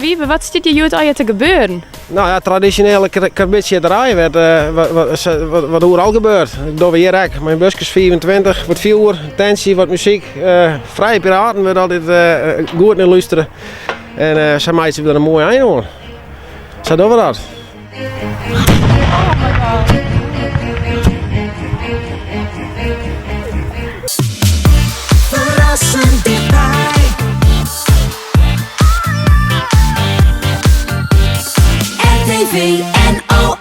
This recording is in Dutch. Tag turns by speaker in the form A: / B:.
A: Wiebe, wat zit je hier te gebeuren?
B: Nou ja, traditionele karbitsjetterij wat overal gebeurt. Dat doen we hier ook. Mijn busjes 24, wat vuur, tensie, wat muziek. Vrije piraten wordt altijd goed naar luisteren. En zo maken ze er een mooi eind aan. Zo doen we dat.
C: Verrassend dichtbij. RTV NOS.